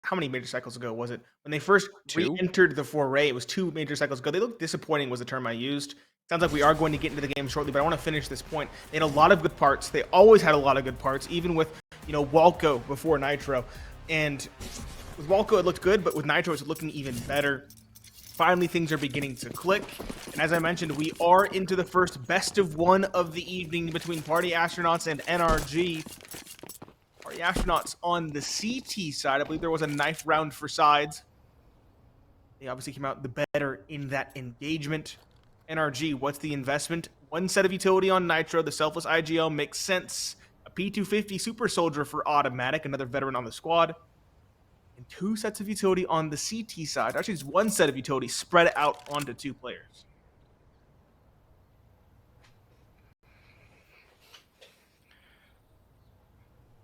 how many major cycles ago was it? When they first Two? re-entered the foray, it was 2 major cycles ago. They looked disappointing was the term I used. Sounds like we are going to get into the game shortly, but I want to finish this point. They had a lot of good parts. They always had a lot of good parts, even with, Walco before Nitro. And with Walco, it looked good, but with Nitro, it's looking even better. Finally, things are beginning to click. And as I mentioned, we are into the first best of one of the evening between Party Astronauts and NRG. Party Astronauts on the CT side. I believe there was a knife round for sides. They obviously came out the better in that engagement. NRG, what's the investment? One set of utility on Nitro. The Selfless IGL makes sense. A P250 Super Soldier for Automatic, another veteran on the squad. And 2 sets of utility on the CT side. Actually, it's 1 set of utility spread out onto 2 players.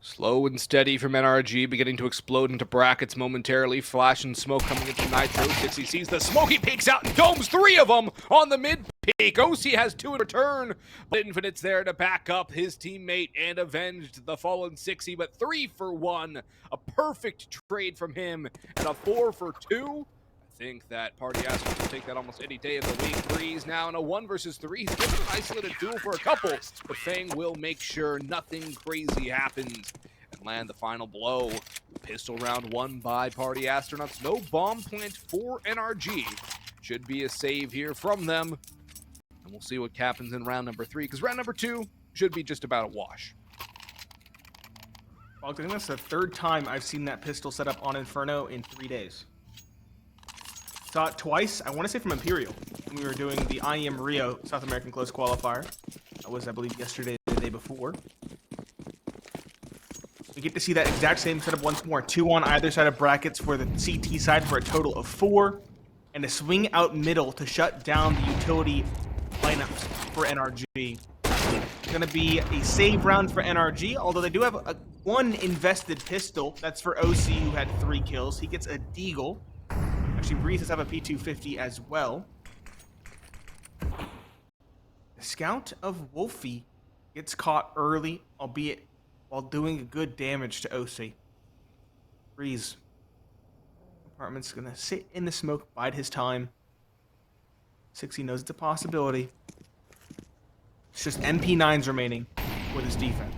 Slow and steady from NRG, beginning to explode into brackets momentarily. Flash and smoke coming into Nitro. 60 sees the smoke, he peeks out and domes 3 of them on the mid peak. OC has 2 in return, but Infinite's there to back up his teammate and avenged the fallen 60, but 3 for 1. A perfect trade from him and a 4 for 2. I think that Party Astronauts will take that almost any day of the week. Breeze now in a 1 versus 3. He's given an isolated duel for a couple, but Fang will make sure nothing crazy happens and land the final blow. Pistol round won by Party Astronauts. No bomb plant for NRG. Should be a save here from them. And we'll see what happens in round number 3, because round number 2 should be just about a wash. Well, I think that's the 3rd time I've seen that pistol set up on Inferno in 3 days. Saw it twice, I want to say from Imperial, when we were doing the IEM Rio South American Close Qualifier. That was, I believe, yesterday or the day before. We get to see that exact same setup once more. 2 on either side of brackets for the CT side for a total of 4. And a swing out middle to shut down the utility lineups for NRG. It's going to be a save round for NRG, although they do have 1 invested pistol. That's for OC, who had 3 kills. He gets a Deagle. Actually, Breeze does have a P250 as well. The Scout of Wolfie gets caught early, albeit while doing good damage to OC. Breeze. Apartment's gonna sit in the smoke, bide his time. 60 knows it's a possibility. It's just MP9s remaining for this defense.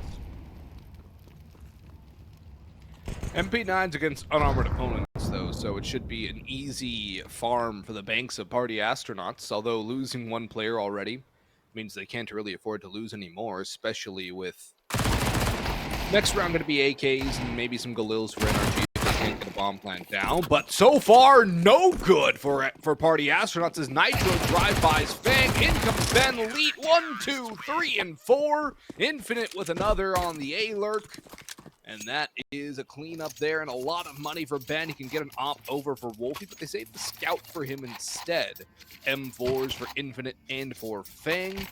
MP9's against unarmored opponents, though, so it should be an easy farm for the banks of Party Astronauts, although losing 1 player already means they can't really afford to lose any more, especially with next round going to be AKs and maybe some Galils for NRG if they can't get a bomb plant down. But so far, no good for Party Astronauts as Nitro drive-bys Fang. In comes Ben, Elite, 1, 2, 3, and 4. Infinite with another on the A-Lurk. And that is a cleanup there and a lot of money for Ben. He can get an op over for Wolfie, but they saved the Scout for him instead. M4s for Infinite and for Fang.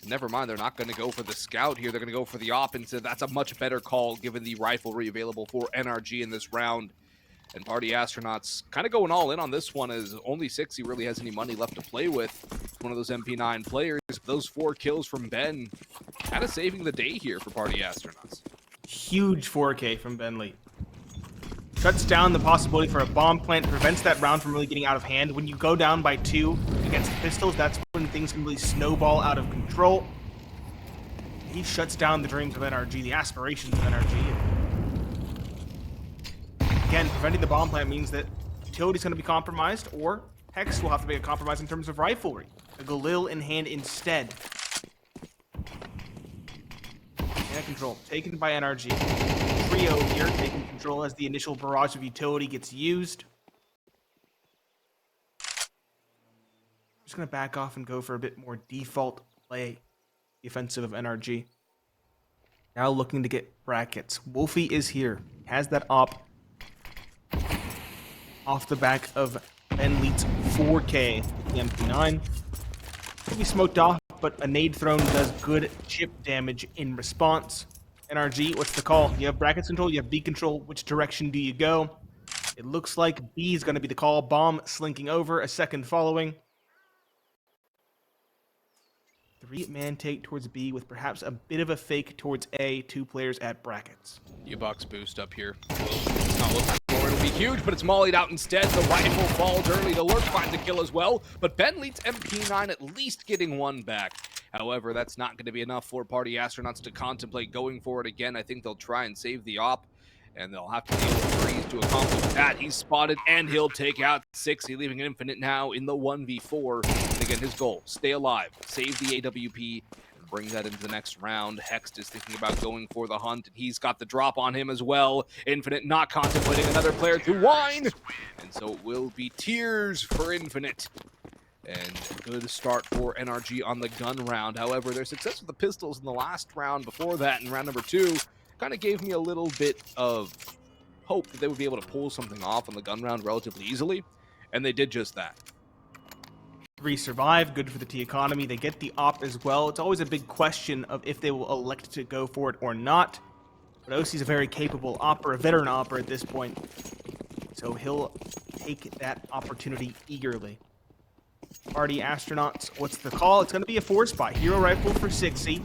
Never mind, they're not going to go for the Scout here. They're going to go for the op instead. That's a much better call given the riflery available for NRG in this round. And Party Astronauts kind of going all in on this one as only 60 really has any money left to play with. One of those MP9 players. Those 4 kills from Ben kind of saving the day here for Party Astronauts. Huge 4K from Ben Lee. Shuts down the possibility for a bomb plant, prevents that round from really getting out of hand. When you go down by 2 against pistols, that's when things can really snowball out of control. He shuts down the dreams of NRG, the aspirations of NRG. Again, preventing the bomb plant means that utility's going to be compromised, or Hex will have to make a compromise in terms of riflery. A Galil in hand instead. And control taken by NRG. Trio here taking control as the initial barrage of utility gets used. Just going to back off and go for a bit more default play defensive of NRG. Now looking to get brackets. Wolfie is here. Has that op off the back of Ben Leet's 4K the MP9. Could be smoked off, but a nade thrown does good chip damage in response. NRG, what's the call? You have brackets control, you have B control. Which direction do you go? It looks like B is going to be the call. Bomb slinking over, a second following. 3-man take towards B with perhaps a bit of a fake towards A. 2 players at brackets. U-Box boost up here. Not looking for it. It'll be be huge, but it's mollied out instead. The rifle falls early. The Lurk finds a kill as well, but Ben leads MP9 at least getting one back. However, that's not going to be enough for Party Astronauts to contemplate going for it again. I think they'll try and save the op, and they'll have to deal with Breeze to accomplish that. He's spotted, and he'll take out 60, leaving an Infinite now in the 1v4. And again, his goal, stay alive, save the AWP, and bring that into the next round. Hext is thinking about going for the hunt, and he's got the drop on him as well. Infinite not contemplating another player to whine, and so it will be tears for Infinite. And good start for NRG on the gun round. However, their success with the pistols in the last round before that, in round number 2, kind of gave me a little bit of hope that they would be able to pull something off on the gun round relatively easily, and they did just that. 3 survive, good for the T economy. They get the op as well. It's always a big question of if they will elect to go for it or not. But OC's a very capable opper, a veteran opper at this point. So he'll take that opportunity eagerly. Party Astronauts, what's the call? It's going to be a 4-spot. Hero rifle for 60.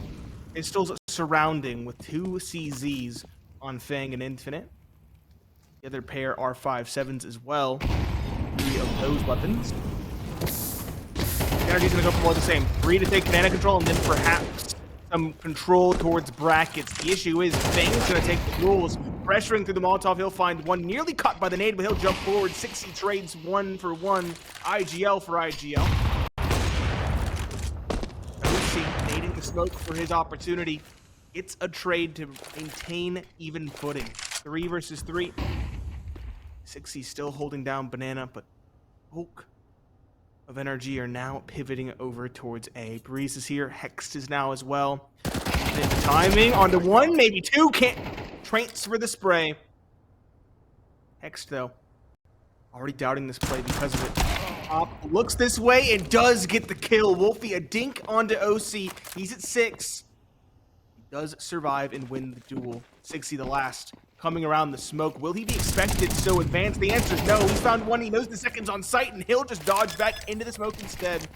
Pistols surrounding with 2 CZs on Fang and Infinite. The other pair are 5.7s as well. 3 of those weapons. Energy's going to go for more of the same. 3 to take banana control, and then perhaps some control towards brackets. The issue is Fang's going to take the rules. Pressuring through the Molotov, he'll find one nearly cut by the nade, but he'll jump forward. 60 trades 1 for 1. IGL for IGL. OC nading the smoke for his opportunity. It's a trade to maintain even footing. 3 versus 3. 60 still holding down Banana, but Hulk of NRG are now pivoting over towards A. Breeze is here. Hext is now as well. And the timing onto 1, maybe 2. Can't transfer the spray. Hext, though, already doubting this play because of it. Op looks this way and does get the kill. Wolfie, a dink onto OC. He's at 6. He does survive and win the duel. 60 the last. Coming around the smoke. Will he be expected so advanced? The answer is no. He's found one. He knows the second's on site, and he'll just dodge back into the smoke instead.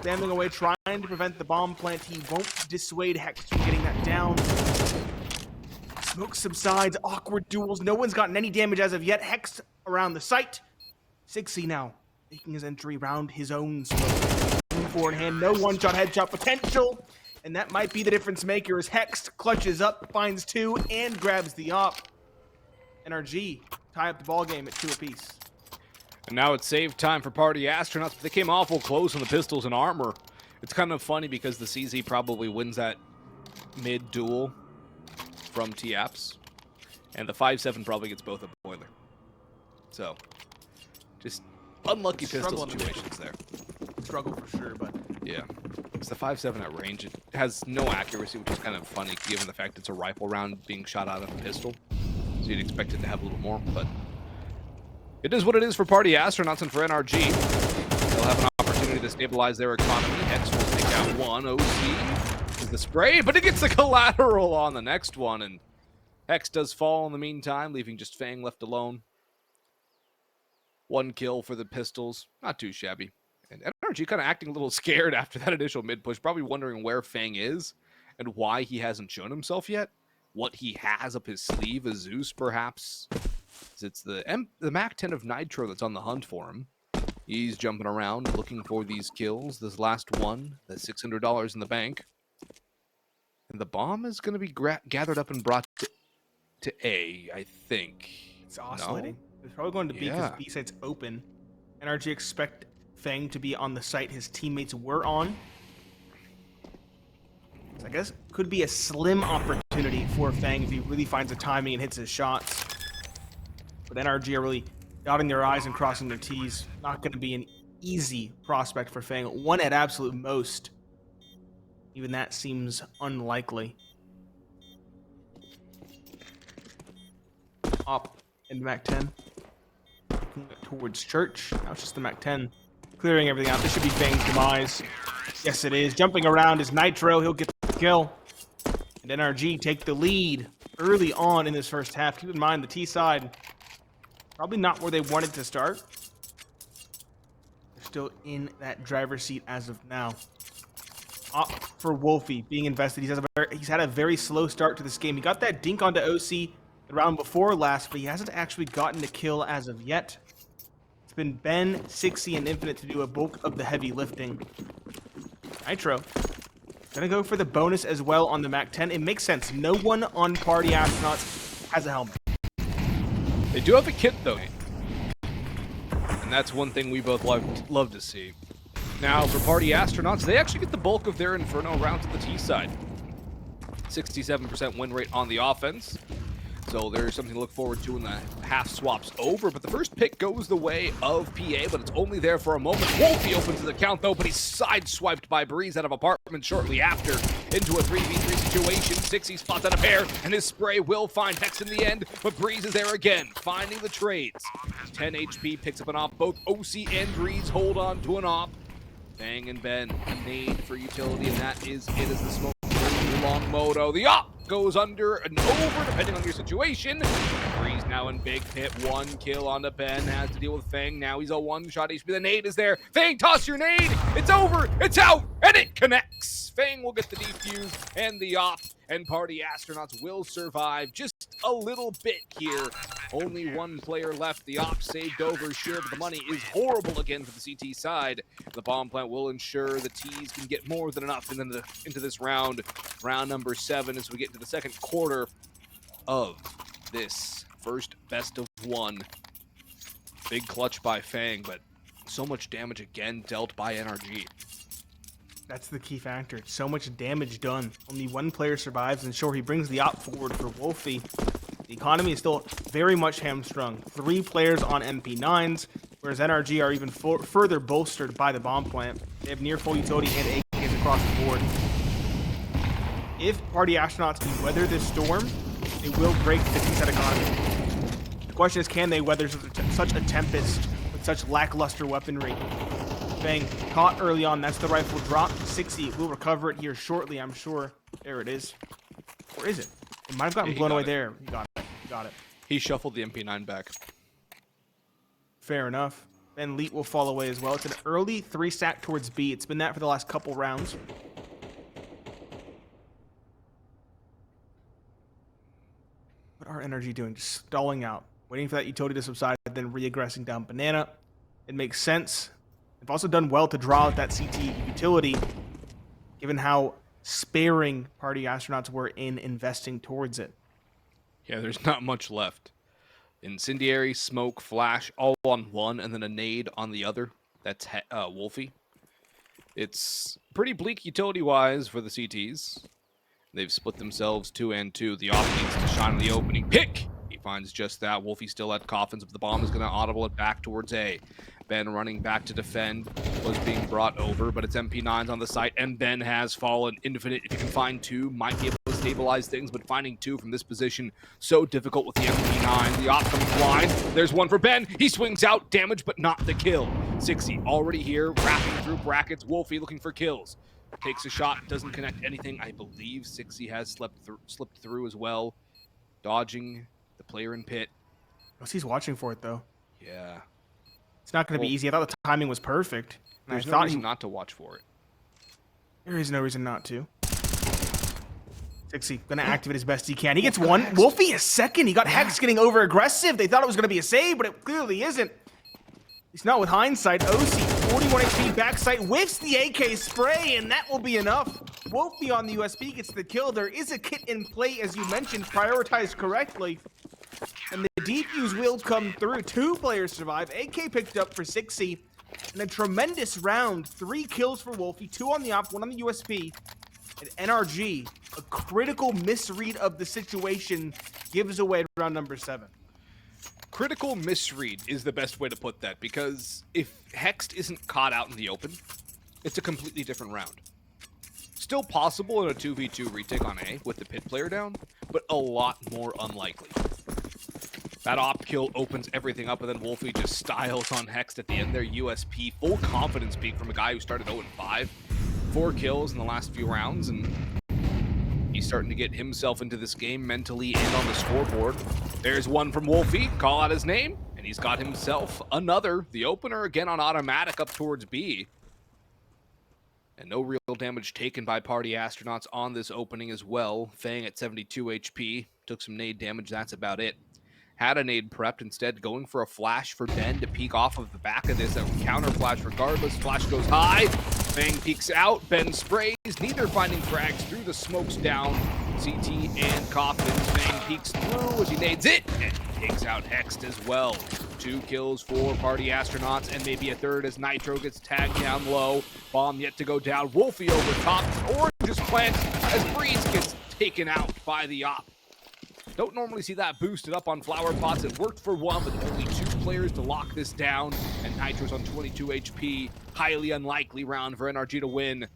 Standing away, trying to prevent the bomb plant. He won't dissuade Hex from getting that down. Smoke subsides. Awkward duels. No one's gotten any damage as of yet. Hex around the site. 60 now, making his entry round his own smoke. Forward hand. No one-shot headshot potential. And that might be the difference maker as Hex clutches up, finds 2, and grabs the op. NRG tie up the ball game at 2 apiece. And now it's save time for Party Astronauts, but they came awful close on the pistols and armor. It's kind of funny because the CZ probably wins that mid-duel from TAPS, and the 5.7 probably gets both a boiler. So, just unlucky pistol situations there. Struggle for sure, but... Yeah. It's the 5.7 at range. It has no accuracy, which is kind of funny given the fact it's a rifle round being shot out of a pistol. So you'd expect it to have a little more, but it is what it is for Party Astronauts and for NRG. They'll have an opportunity to stabilize their economy. Hex will take out 1. OC is the spray, but it gets the collateral on the next one, and Hex does fall in the meantime, leaving just Fang left alone. 1 kill for the pistols. Not too shabby. And NRG kind of acting a little scared after that initial mid-push, probably wondering where Fang is and why he hasn't shown himself yet. What he has up his sleeve, a Zeus perhaps. It's the MAC-10 of Nitro that's on the hunt for him. He's jumping around looking for these kills. This last one, the $600 in the bank. And the bomb is going to be gathered up and brought to A, I think. It's oscillating. No? It's probably going to B because B site's open. NRG expect Fang to be on the site his teammates were on. So I guess could be a slim opportunity for Fang if he really finds the timing and hits his shots. But NRG are really dotting their I's and crossing their T's. Not going to be an easy prospect for Fang. 1 at absolute most. Even that seems unlikely. Op in MAC-10. Looking towards Church. Now it's just the MAC-10. Clearing everything out. This should be Fang's demise. Yes, it is. Jumping around is Nitro. He'll get the kill. And NRG take the lead early on in this first half. Keep in mind, the T side, probably not where they wanted to start. They're still in that driver's seat as of now. Up for Wolfie being invested. He's had a very slow start to this game. He got that dink onto OC the round before last, but he hasn't actually gotten a kill as of yet. It's been Ben, 60, and Infinite to do a bulk of the heavy lifting. Nitro gonna go for the bonus as well on the MAC-10. It makes sense. No one on Party Astronauts has a helmet. They do have a kit, though. And that's one thing we both love to see. Now, for Party Astronauts, they actually get the bulk of their Inferno rounds at the T side. 67% win rate on the offense. So there's something to look forward to when the half swaps over. But the first pick goes the way of PA, but it's only there for a moment. Wolfie opens the count, though, but he's sideswiped by Breeze out of apartment shortly after into a 3v3 situation. 60 spots out a pair, and his spray will find Hex in the end, but Breeze is there again, finding the trades. 10 HP, picks up an op. Both OC and Breeze hold on to an op. Fang and Ben, a nade for utility, and that is it as the smoke long moto. The op goes under and over, depending on your situation. Breeze now in big pit. One kill on the Ben. Has to deal with Fang. Now he's a one-shot HP. The nade is there. Fang, toss your nade. It's over. It's out. And it connects. Fang will get the defuse and the op. And Party Astronauts will survive just a little bit here. Only one player left. The op saved over, sure, but the money is horrible again for the CT side. The bomb plant will ensure the T's can get more than enough into this round. Round number 7 as we get into the second quarter of this first best of 1. Big clutch by Fang, but so much damage again dealt by NRG. That's the key factor. So much damage done. Only one player survives, and sure, he brings the op forward for Wolfie. The economy is still very much hamstrung. 3 players on MP9s, whereas NRG are even further bolstered by the bomb plant. They have near full utility and AKs across the board. If Party Astronauts can weather this storm, they will break the T-set economy. The question is, can they weather such a tempest with such lackluster weaponry? Fang caught early on. That's the rifle drop. 60 will recover it here shortly, I'm sure. There it is. Or is it? It might have gotten blown away there. He got it. Got it. He shuffled the MP9 back. Fair enough. Then Leet will fall away as well. It's an early 3-stack towards B. It's been that for the last couple rounds. What are NRG doing? Just stalling out. Waiting for that utility to subside, then re-aggressing down Banana. It makes sense. They've also done well to draw out that CT utility, given how sparing Party Astronauts were in investing towards it. Yeah, there's not much left. Incendiary, smoke, flash, all on one, and then a nade on the other. That's Wolfie. It's pretty bleak utility-wise for the CTs. They've split themselves 2 and 2. The off needs to shine on the opening pick. He finds just that. Wolfie still at coffins, but the bomb is going to audible it back towards A. Ben running back to defend was being brought over, but it's MP9s on the site, and Ben has fallen. Infinite, if you can find 2, might be able to stabilize things, but finding 2 from this position, so difficult with the MP9. The op comes blind. There's one for Ben. He swings out, damage, but not the kill. 60 already here, wrapping through brackets. Wolfie looking for kills. Takes a shot, doesn't connect anything. I believe 60 has slipped through as well. Dodging the player in pit. He's watching for it, though. Yeah. It's not going to be easy. I thought the timing was perfect. There's no reason not to watch for it. There is no reason not to. 60 going to activate as best he can. He gets one. Wolfie is second. He got Hex getting over aggressive. They thought it was going to be a save, but it clearly isn't. It's not with hindsight. OC, 41 HP backside, whiffs the AK spray, and that will be enough. Wolfie on the USB gets the kill. There is a kit in play, as you mentioned, prioritized correctly. And the defuse will come through. 2 players survive. AK picked up for 60. And a tremendous round. 3 kills for Wolfie, 2 on the op, 1 on the USP. And NRG, a critical misread of the situation, gives away round number 7. Critical misread is the best way to put that, because if Hext isn't caught out in the open, it's a completely different round. Still possible in a 2v2 retake on A with the pit player down, but a lot more unlikely. That op kill opens everything up, and then Wolfie just styles on Hext at the end there. USP, full confidence peak from a guy who started 0-5. 4 kills in the last few rounds, and he's starting to get himself into this game mentally and on the scoreboard. There's one from Wolfie, call out his name, and he's got himself another. The opener again on automatic up towards B. And no real damage taken by Party Astronauts on this opening as well. Fang at 72 HP. Took some nade damage, that's about it. Had a nade prepped, instead going for a flash for Den to peek off of the back of this. A counter flash regardless. Flash goes high. Fang peeks out. Ben sprays. Neither finding frags through the smokes down. CT and Coffins. Fang peeks through as he nades it and takes out Hexed as well. 2 kills for Party Astronauts and maybe a third as Nitro gets tagged down low. Bomb yet to go down. Wolfie over top. Orange's plant as Breeze gets taken out by the op. Don't normally see that boosted up on flower pots. It worked for one, but only 2 players to lock this down. And Nitro's on 22 HP. Highly unlikely round for NRG to win.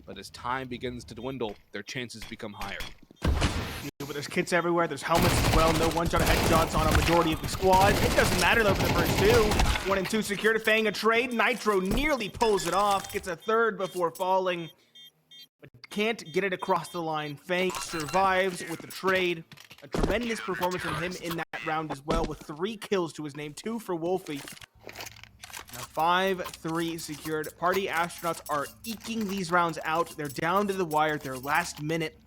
But as time begins to dwindle, their chances become higher. But there's kits everywhere. There's helmets as well. No one-shot headshots on a majority of the squad. It doesn't matter though for the first 2. 1 and 2 secured. Fang a trade. Nitro nearly pulls it off. Gets a third before falling. But can't get it across the line. Fang survives with the trade. A tremendous performance from him in that round as well, with 3 kills to his name, 2 for Wolfie. Now 5-3 secured. Party Astronauts are eking these rounds out. They're down to the wire, their last minute,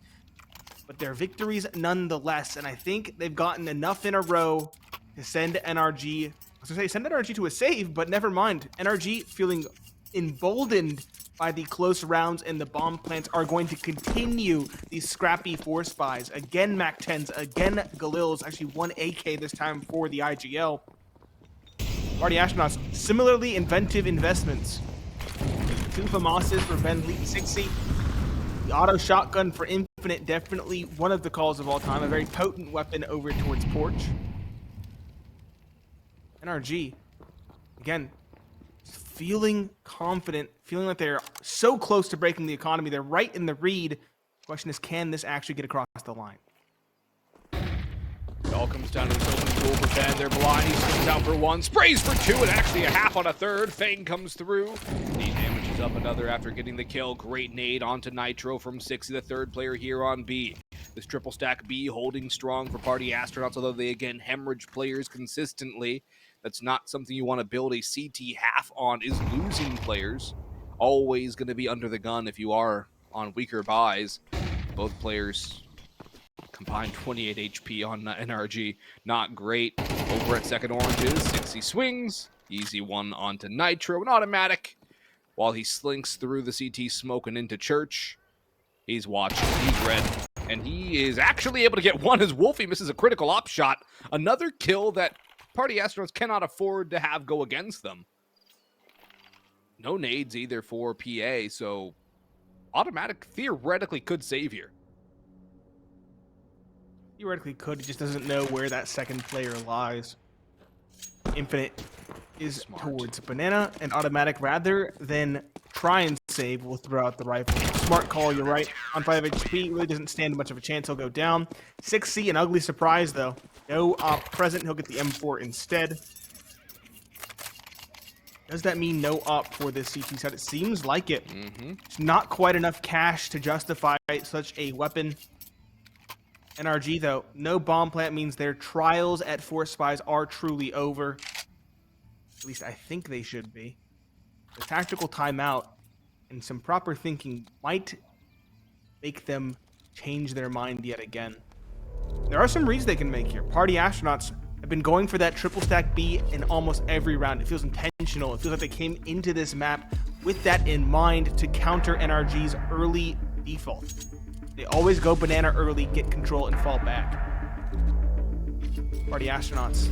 but they're victories nonetheless. And I think they've gotten enough in a row to send NRG. I was gonna say send NRG to a save, but never mind. NRG feeling emboldened by the close rounds, and the bomb plants are going to continue these scrappy force spies. Again, MAC-10s, again, Galils, actually 1 AK this time for the IGL. Party Astronauts, similarly inventive investments. 2 FAMASes for Ben Lee 60. The auto shotgun for Infinite, definitely one of the calls of all time. A very potent weapon over towards Porch. NRG, again, feeling confident, feeling like they're so close to breaking the economy. They're right in the read. Question is, can this actually get across the line? It all comes down to this open pool for Ben. They're blind. He swings out for 1, sprays for 2, and actually a half on a third. Fang comes through. He damages up another after getting the kill. Great nade onto Nitro from 60, the third player here on B. This triple stack B holding strong for Party Astronauts, although they again hemorrhage players consistently. That's not something you want to build a CT half on, is losing players. Always going to be under the gun if you are on weaker buys. Both players combined 28 HP on NRG. Not great. Over at second oranges, 60 swings. Easy one onto Nitro. An automatic. While he slinks through the CT smoke and into Church. He's watching. He's red. And he is actually able to get 1 as Wolfie misses a critical op shot. Another kill that Party Astronauts cannot afford to have go against them. No nades either for PA, so automatic theoretically could save here. Theoretically could, he just doesn't know where that second player lies. Infinite is Smart. towards Banana, and automatic rather than try and save will throw out the rifle. Smart call, you're right. On 5 HP, really doesn't stand much of a chance. He'll go down. 6C, an ugly surprise though. No op present, he'll get the M4 instead. Does that mean no op for this CT set? It seems like it. It's not quite enough cash to justify such a weapon. NRG though, no bomb plant means their trials at force spies are truly over. At least I think they should be. The tactical timeout and some proper thinking might make them change their mind yet again. There are some reads they can make here. Party Astronauts have been going for that triple stack B in almost every round. It feels intentional. It feels like they came into this map with that in mind to counter NRG's early default. They always go banana early, get control, and fall back. Party Astronauts.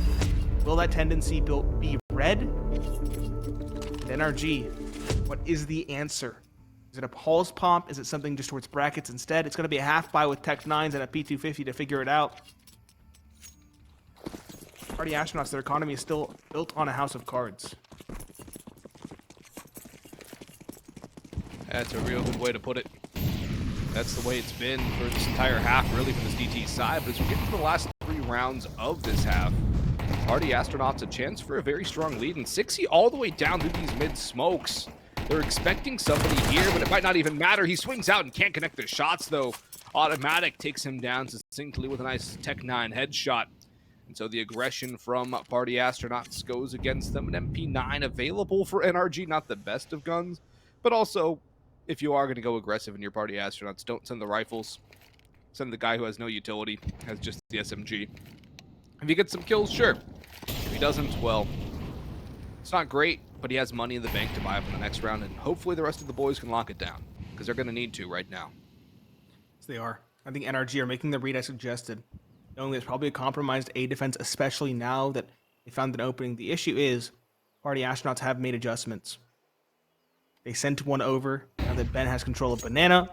Will that tendency be red? NRG, what is the answer? Is it a pulse pump? Is it something just towards brackets instead? It's going to be a half buy with Tech 9s and a P250 to figure it out. Party Astronauts, their economy is still built on a house of cards. That's a real good way to put it. That's the way it's been for this entire half, really, from this DT side. But as we get to the last 3 rounds of this half, Party Astronauts a chance for a very strong lead. And 60 all the way down through these mid-smokes. They're expecting somebody here, but it might not even matter. He swings out and can't connect the shots, though. Automatic takes him down succinctly with a nice Tech 9 headshot. And so the aggression from Party Astronauts goes against them. An MP9 available for NRG, not the best of guns, but also, if you are going to go aggressive in your Party Astronauts, don't send the rifles. Send the guy who has no utility, has just the SMG. If he gets some kills, sure. If he doesn't, well, it's not great, but he has money in the bank to buy up in the next round, and hopefully the rest of the boys can lock it down, because they're going to need to right now. Yes, they are. I think NRG are making the read I suggested, knowing there's probably a compromised A defense, especially now that they found an opening. The issue is Party Astronauts have made adjustments. They sent one over now that Ben has control of Banana.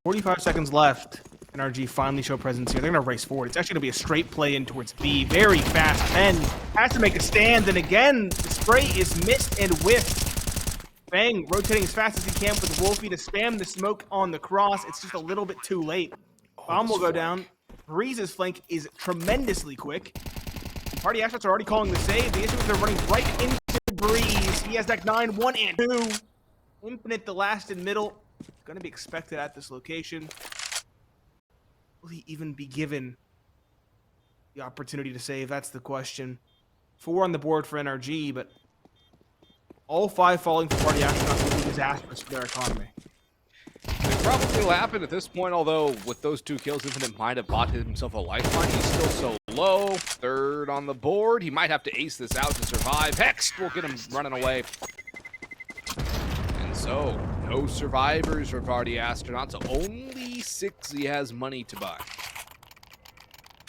45 seconds left. NRG finally show presence here. They're going to race forward. It's actually going to be a straight play in towards B. Very fast. Ben has to make a stand. And again, the spray is missed and whiffed. Bang, rotating as fast as he can with Wolfie to spam the smoke on the cross. It's just a little bit too late. Bomb will go down. Breeze's flank is tremendously quick. Party Astronauts are already calling the save. The issue is they're running right into Breeze. He has deck 9, 1 and 2. Infinite, the last in middle. Going to be expected at this location. Will he even be given the opportunity to save? That's the question. 4 on the board for NRG, but all 5 falling for Party Astronauts will be disastrous for their economy. It probably will happen at this point, although with those 2 kills, Infinite might have bought himself a lifeline. He's still so low. 3rd on the board. He might have to ace this out to survive. Hex will get him running away. And so, no survivors for Party Astronauts. Only 6 he has money to buy.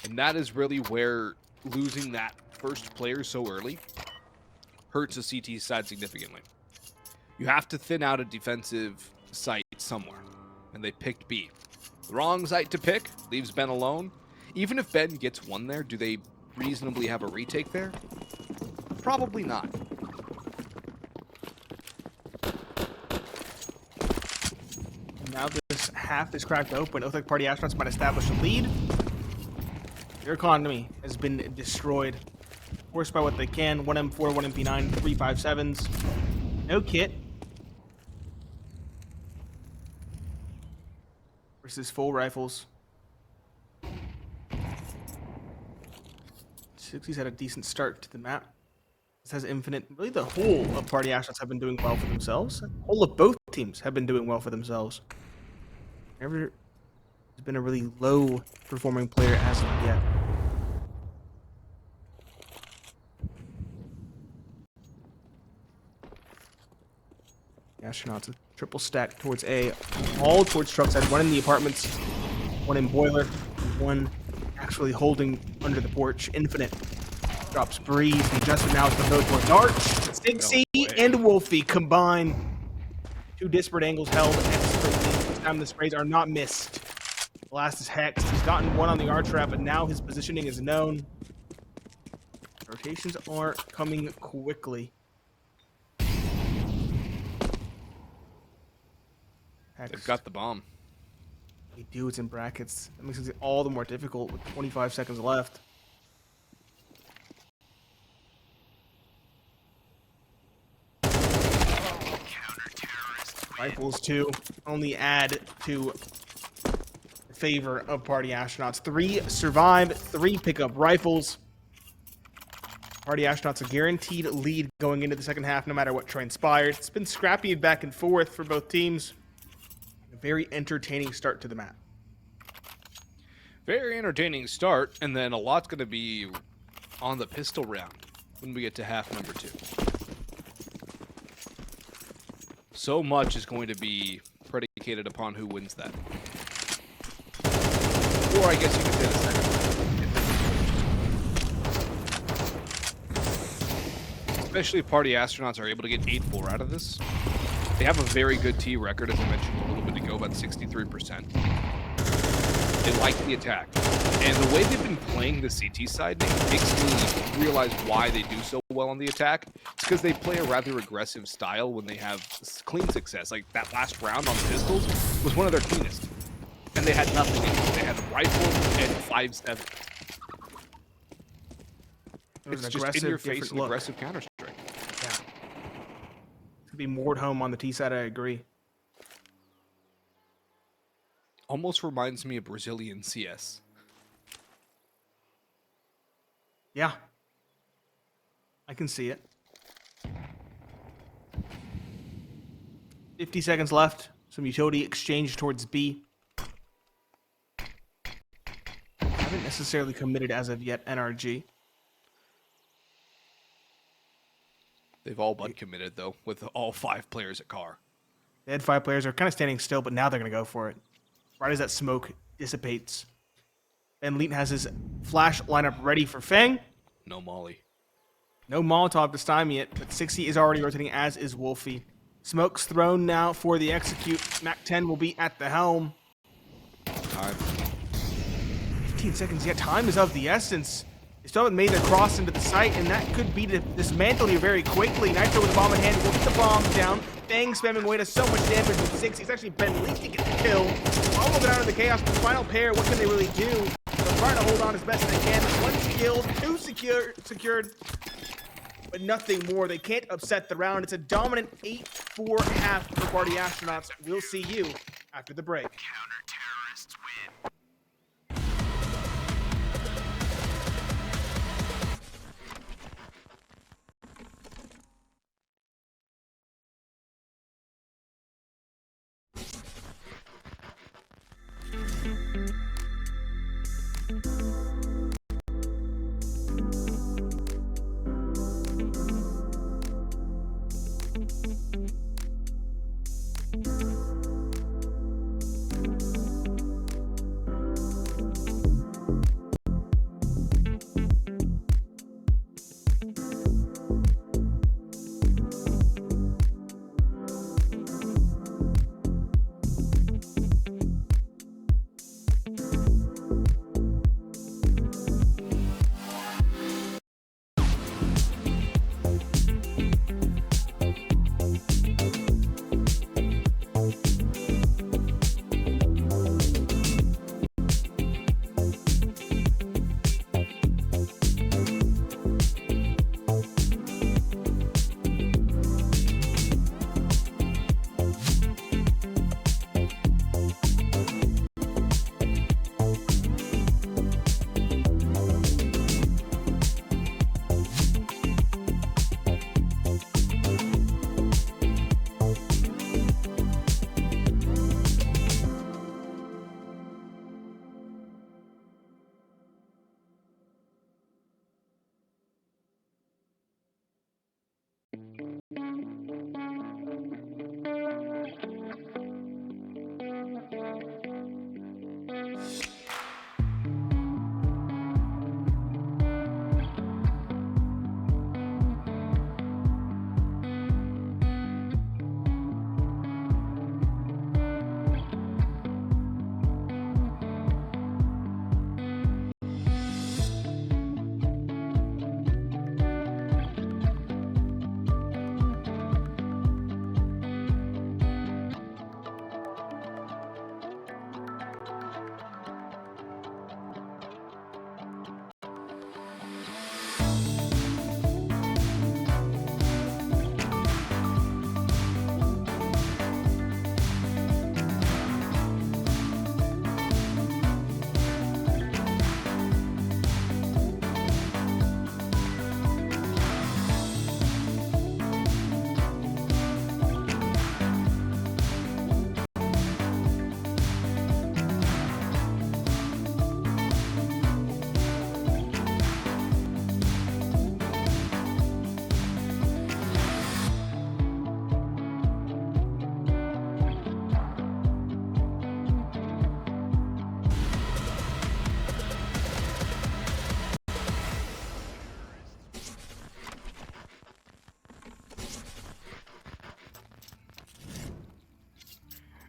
And that is really where losing that first player so early hurts a CT side significantly. You have to thin out a defensive site somewhere, and they picked B. The wrong site to pick leaves Ben alone. Even if Ben gets one there, do they reasonably have a retake there? Probably not. Now this half is cracked open. It looks like Party Astronauts might establish a lead. Their economy has been destroyed. Forced by what they can. 1 M4, 1 MP9, 3 5.7s. No kit. Versus full rifles. 60's had a decent start to the map. This has Infinite. Really the whole of Party Astronauts have been doing well for themselves. The whole of both teams have been doing well for themselves. Never has been a really low performing player as of yet. The Astronauts a triple stack towards A, all towards truck side. 1 in the apartments, 1 in boiler, 1 actually holding under the porch. Infinite drops Breeze. The adjustment now is to go towards Arch. Stixie and Wolfie combine. 2 disparate angles held expertly. This time the sprays are not missed. The last is Hex. He's gotten 1 on the Arch trap, but now his positioning is known. Rotations are coming quickly. Hex. They've got the bomb. They do. It's in brackets. That makes it all the more difficult with 25 seconds left. Rifles too only add to the favor of Party Astronauts. 3 survive, 3 pick up rifles. Party Astronauts a guaranteed lead going into the second half no matter what transpires. It's been scrappy back and forth for both teams. A very entertaining start to the map. Very entertaining start, and then a lot's going to be on the pistol round when we get to half number 2. So much is going to be predicated upon who wins that. Or I guess you could say the second. Especially if Party Astronauts are able to get 8-4 out of this. They have a very good T record, as I mentioned a little bit ago, about 63%. They like the attack. And the way they've been playing the CT side makes me realize why they do so well on the attack. It's because they play a rather aggressive style when they have clean success. Like that last round on pistols was one of their cleanest. And they had nothing in it. They had a rifle and 5.7. It's just in your face and aggressive Counter-Strike. Yeah. It's gonna be moored home on the T side, I agree. Almost reminds me of Brazilian CS. Yeah. I can see it. 50 seconds left. Some utility exchange towards B. haven't necessarily committed as of yet, NRG. They've all but committed, though, with all 5 players at car. They had 5 players. They're kind of standing still, but now they're going to go for it. Right as that smoke dissipates. Ben Leet has his flash lineup ready for Fang. No Molly. No Molotov to stymie it, but 60 is already rotating, as is Wolfie. Smoke's thrown now for the execute. Mac-10 will be at the helm. Time. 15 seconds yet. Time is of the essence. They still haven't made their cross into the site, and that could be dismantled here very quickly. Nitro with the bomb in hand will get the bomb down. Fang spamming away to so much damage with 60. It's actually Ben Leet to get the kill. Almost get out of the chaos, but the final pair, what can they really do? They're trying to hold on as best they can. 1 killed, 2 secured, but nothing more. They can't upset the round. It's a dominant 8-4 half for Party Astronauts. We'll see you after the break. Counter-terrorists win.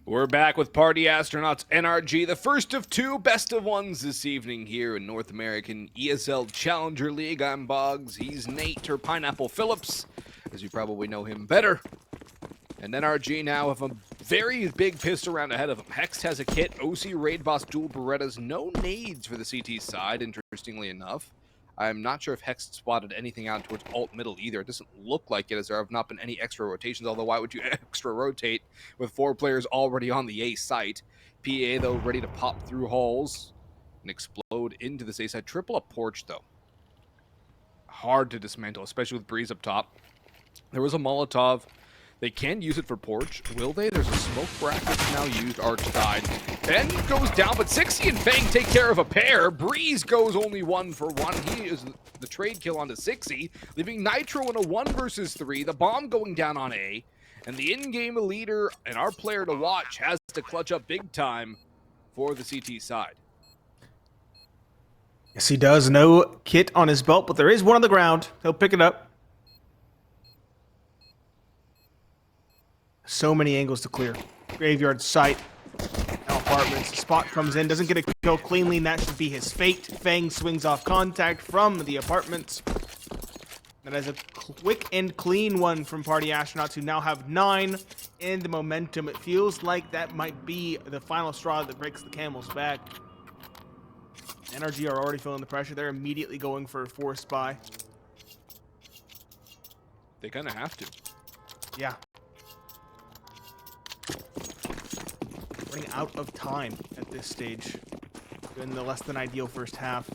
We're back with Party Astronauts NRG, the first of 2 best of ones this evening here in North American ESL Challenger League. I'm Boggs, he's Nate, or Pineapple Phillips, as you probably know him better. And NRG now have a very big pistol round ahead of them. Hex has a kit, OC Raid Boss dual Berettas, no nades for the CT side, interestingly enough. I'm not sure if Hex spotted anything out towards alt middle either. It doesn't look like it, as there have not been any extra rotations, although why would you extra rotate with 4 players already on the A site? PA, though, ready to pop through halls and explode into this A side. Triple up porch, though. Hard to dismantle, especially with Breeze up top. There was a Molotov. They can use it for porch. Will they? There's a smoke bracket now used. Arch died. Ben goes down, but 60 and Fang take care of a pair. Breeze goes only 1 for 1. He is the trade kill onto 60, leaving Nitro in a 1 versus 3. The bomb going down on A. And the in-game leader and our player to watch has to clutch up big time for the CT side. Yes, he does. No kit on his belt, but there is one on the ground. He'll pick it up. So many angles to clear. Graveyard site. Now apartments. The spot comes in. Doesn't get a kill cleanly, and that should be his fate. Fang swings off contact from the apartments. That is a quick and clean one from Party Astronauts, who now have 9 in the momentum. It feels like that might be the final straw that breaks the camel's back. NRG are already feeling the pressure. They're immediately going for a force buy. They kind of have to. Yeah. Running out of time at this stage. In the less than ideal first half.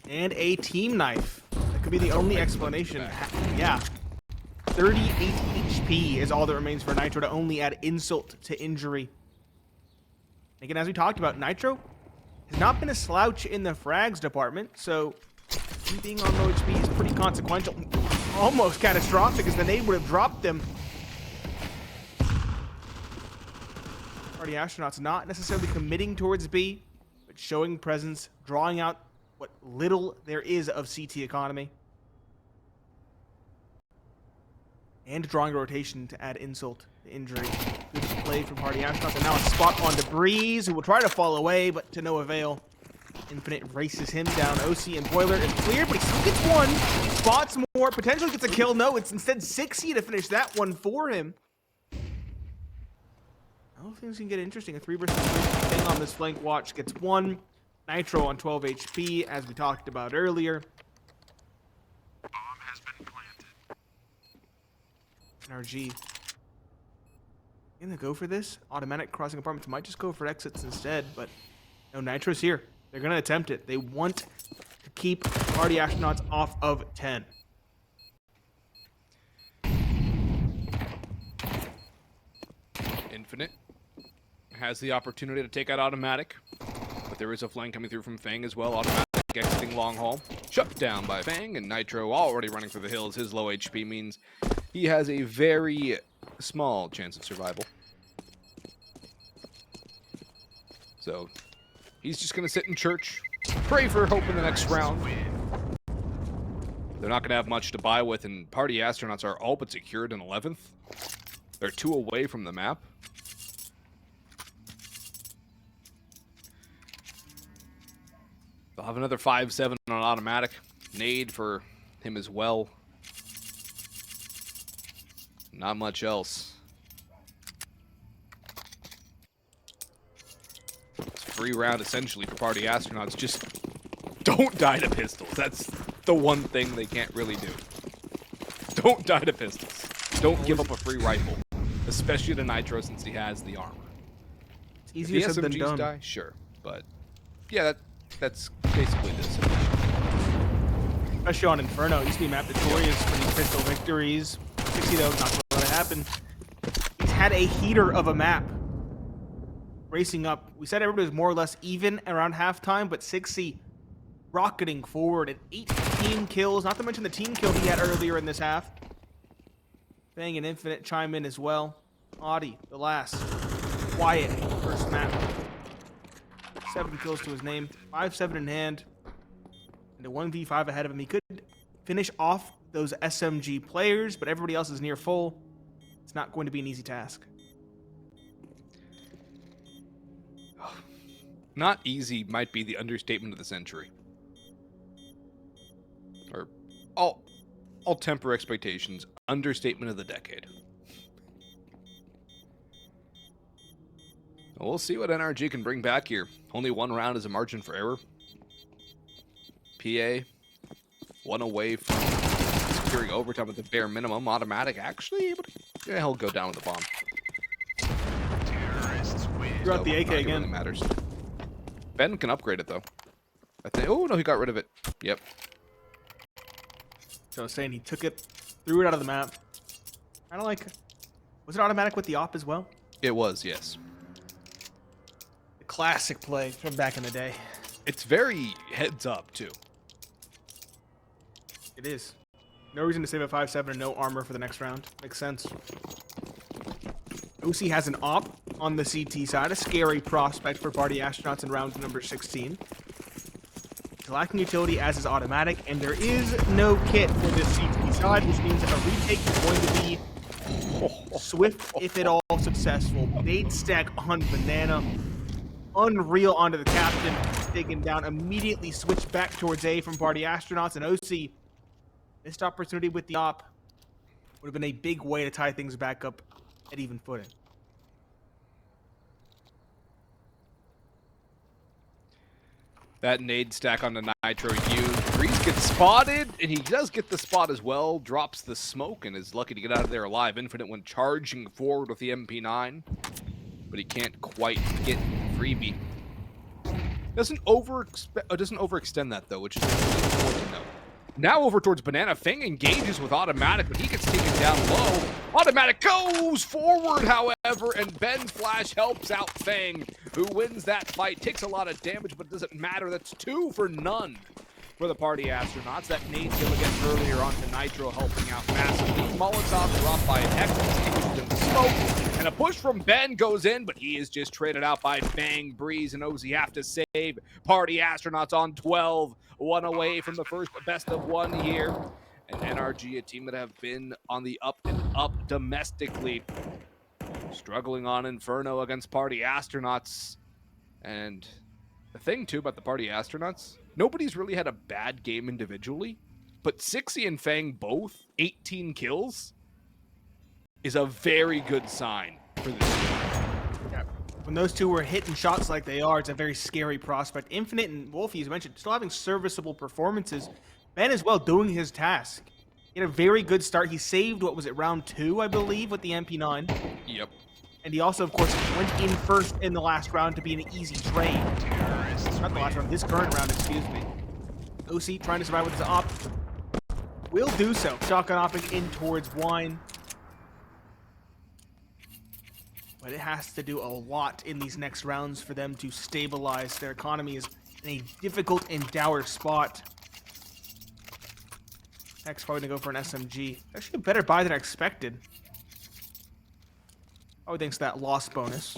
And a team knife. That could be the only explanation. Yeah. 38 HP is all that remains for Nitro to only add insult to injury. Again, as we talked about, Nitro has not been a slouch in the frags department, so him being on low HP is pretty consequential. Almost catastrophic, as the nade would have dropped them. Party Astronauts not necessarily committing towards B, but showing presence, drawing out what little there is of CT economy. And drawing a rotation to add insult to injury. Good play from Party Astronauts, and now a spot onto Breeze, who will try to fall away, but to no avail. Infinite races him down. OC and Boiler is cleared, but he still gets one. Spots more, potentially gets a kill. No, it's instead 60 to finish that one for him. All things can get interesting. A 3 versus 3 thing on this flank watch gets 1. Nitro on 12 HP, as we talked about earlier. Bomb has been planted. NRG. Gonna go for this? Automatic crossing apartments might just go for exits instead, but no, Nitro's here. They're gonna attempt it. They want to keep Party Astronauts off of 10. Infinite has the opportunity to take out Automatic, but there is a flank coming through from Fang as well. Automatic exiting long haul, shut down by Fang, and Nitro already running for the hills. His low HP means he has a very small chance of survival. So he's just going to sit in church, pray for hope in the next round. They're not going to have much to buy with, and Party Astronauts are all but secured in 11th. They're 2 away from the map. They'll have another 5-7 on Automatic. Nade for him as well. Not much else. It's a free round essentially for Party Astronauts. Just don't die to pistols. That's the one thing they can't really do. Don't die to pistols. Don't give up a free rifle. Especially to Nitro since he has the armor. It's easier if the said than SMGs done. die, sure. But yeah, that's basically this. Especially on Inferno. It used to be map notorious for these pistol victories. 60 though, not going to let it happen. He's had a heater of a map. Racing up. We said everybody was more or less even around halftime, but 60 rocketing forward at 18 kills, not to mention the team kill he had earlier in this half. Fang and Infinite chime in as well. Audi, the last. Quiet first map. 7 kills to his name. 5-7 in hand. And a 1v5 ahead of him. He could finish off those SMG players, but everybody else is near full. It's not going to be an easy task. Not easy might be the understatement of the century. Or I'll temper expectations. Understatement of the decade. Well, we'll see what NRG can bring back here. Only 1 round is a margin for error. PA, 1 away from securing overtime at the bare minimum. Automatic actually able to, yeah, he'll go down with the bomb. Terrorists win. Threw out the AK Really again. matters. Ben can upgrade it though. I think. Oh no, he got rid of it. Yep. So I was saying he took it, threw it out of the map. Kind of like, was it automatic with the op as well? It was, yes. The classic play from back in the day. It's very heads up, too. It is. No reason to save a 5-7 and no armor for the next round. Makes sense. OC has an op on the CT side, a scary prospect for Party Astronauts in round number 16. He's lacking utility as is automatic, and there is no kit for this CT side, which means that a retake is going to be swift, if at all successful. Nade stack on Banana. Unreal onto the captain. Taken down, immediately switched back towards A from Party Astronauts, and OC missed opportunity with the op. Would have been a big way to tie things back up at even footing. That nade stack on the Nitro used. Breeze gets spotted, and he does get the spot as well. Drops the smoke and is lucky to get out of there alive. Infinite when charging forward with the MP9, but he can't quite get freebie. Doesn't overextend that though, which is important to note. Now over towards Banana. Feng engages with Automatic, but he gets taken down low. Automatic goes forward, however, and Ben's flash helps out Feng, who wins that fight. Takes a lot of damage, but it doesn't matter. That's 2 for none for the Party Astronauts. That nade kill again earlier onto Nitro, helping out massively. Molotov dropped by Hex, extinguished in the smoke, and a push from Ben goes in, but he is just traded out by Feng. Breeze and Ozzy have to save. Party Astronauts on 12, 1 away from the first best of 1 here. And NRG, a team that have been on the up and up domestically, struggling on Inferno against Party Astronauts. And the thing too about the Party Astronauts, nobody's really had a bad game individually, but Sixy and Fang both 18 kills is a very good sign for this team. Yeah. When those two were hitting shots like they are, it's a very scary prospect. Infinite and Wolfie, as mentioned, still having serviceable performances. Ben as well doing his task. He had a very good start. He saved, what was it, round 2, I believe, with the MP9. Yep. And he also, of course, went in first in the last round to be an easy trade. Not the last round, this current round, excuse me. OC trying to survive with his op. Will do so. Shotgun opping in towards Wine. But it has to do a lot in these next rounds for them to stabilize. Their economy is in a difficult and dour spot. Hex probably gonna go for an SMG. Actually a better buy than I expected. Oh, thanks to that loss bonus.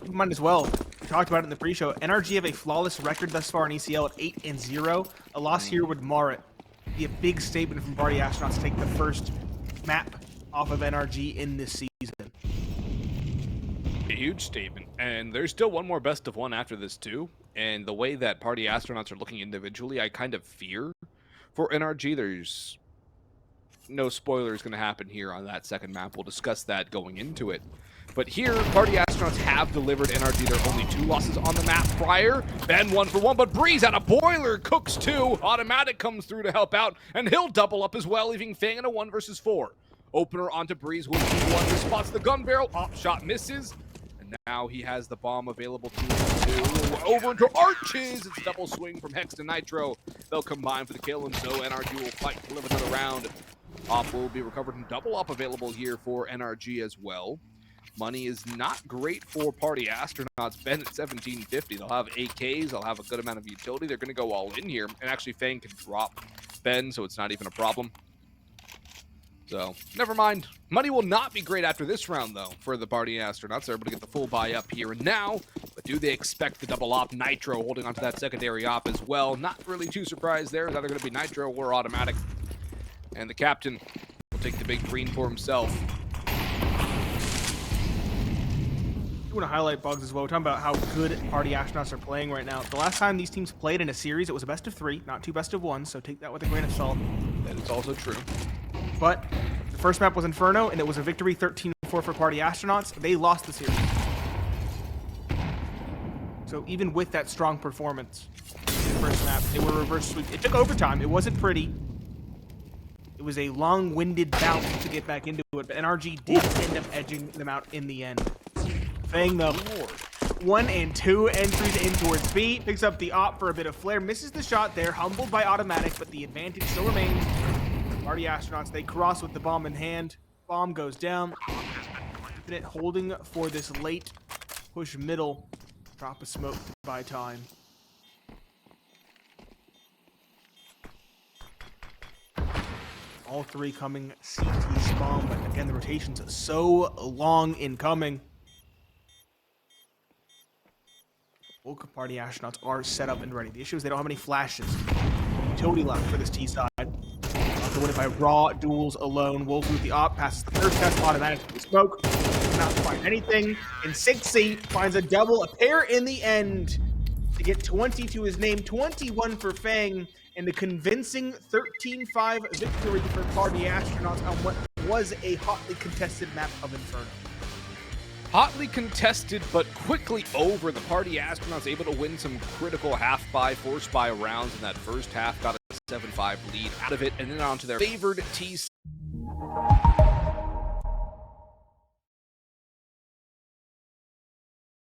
Keep in mind as well, we talked about it in the pre-show, NRG have a flawless record thus far in ECL at 8-0. A loss here would mar it. It'd be a big statement from Party Astronauts to take the first map off of NRG in this season. A huge statement. And there's still one more best of 1 after this too. And the way that Party Astronauts are looking individually, I kind of fear for NRG. There's no spoilers going to happen here on that second map. We'll discuss that going into it. But here, Party Astronauts have delivered NRG their only 2 losses on the map prior. Ben 1 for 1, but Breeze out of Boiler cooks 2. Automatic comes through to help out, and he'll double up as well, leaving Fang in a 1 versus 4. Opener onto Breeze with 1, who spots the gun barrel. Op shot misses. And now he has the bomb available to him. 2 over to Arches. It's a double swing from Hex to Nitro. They'll combine for the kill, and so NRG will fight to live another round. Op will be recovered, and double up available here for NRG as well. Money is not great for Party Astronauts. Ben at 1750. They'll have AKs. They'll have a good amount of utility. They're going to go all in here. And actually, Fang can drop Ben, so it's not even a problem. So, never mind. Money will not be great after this round, though, for the Party Astronauts. They're able to get the full buy up here and now. But do they expect the double op? Nitro holding onto that secondary op as well. Not really too surprised there. It's either going to be Nitro or Automatic. And the captain will take the big green for himself. I want to highlight Bugs as well. We're talking about how good Party Astronauts are playing right now. The last time these teams played in a series, it was a best of 3, not 2 best of 1, so take that with a grain of salt. That is also true. But the first map was Inferno, and it was a victory 13-4 for Party Astronauts. They lost the series. So even with that strong performance in the first map, they were reverse sweep. It took overtime. It wasn't pretty. It was a long-winded bout to get back into it, but NRG did end up edging them out in the end. Fang, though, 1 and 2 entries in towards B, picks up the op for a bit of flare, misses the shot there, humbled by Automatic, but the advantage still remains. Party Astronauts, they cross with the bomb in hand. Bomb goes down. Infinite holding for this late push middle. Drop a smoke to buy time. All three coming CT spawn, but again, the rotation's so long in coming. Both Party Astronauts are set up and ready. The issue is they don't have any flashes. Utility left for this T side. To win it by raw duels alone. Wolf with the op, passes the first test, automatically smoke. Does not find anything. And 6C finds a double, a pair in the end to get 20 to his name, 21 for Fang, and a convincing 13-5 victory for Party Astronauts on what was a hotly contested map of Inferno. Hotly contested, but quickly over. The Party Astronauts able to win some critical half-buy, force-buy rounds in that first half, got a 7-5 lead out of it, and then on to their favored T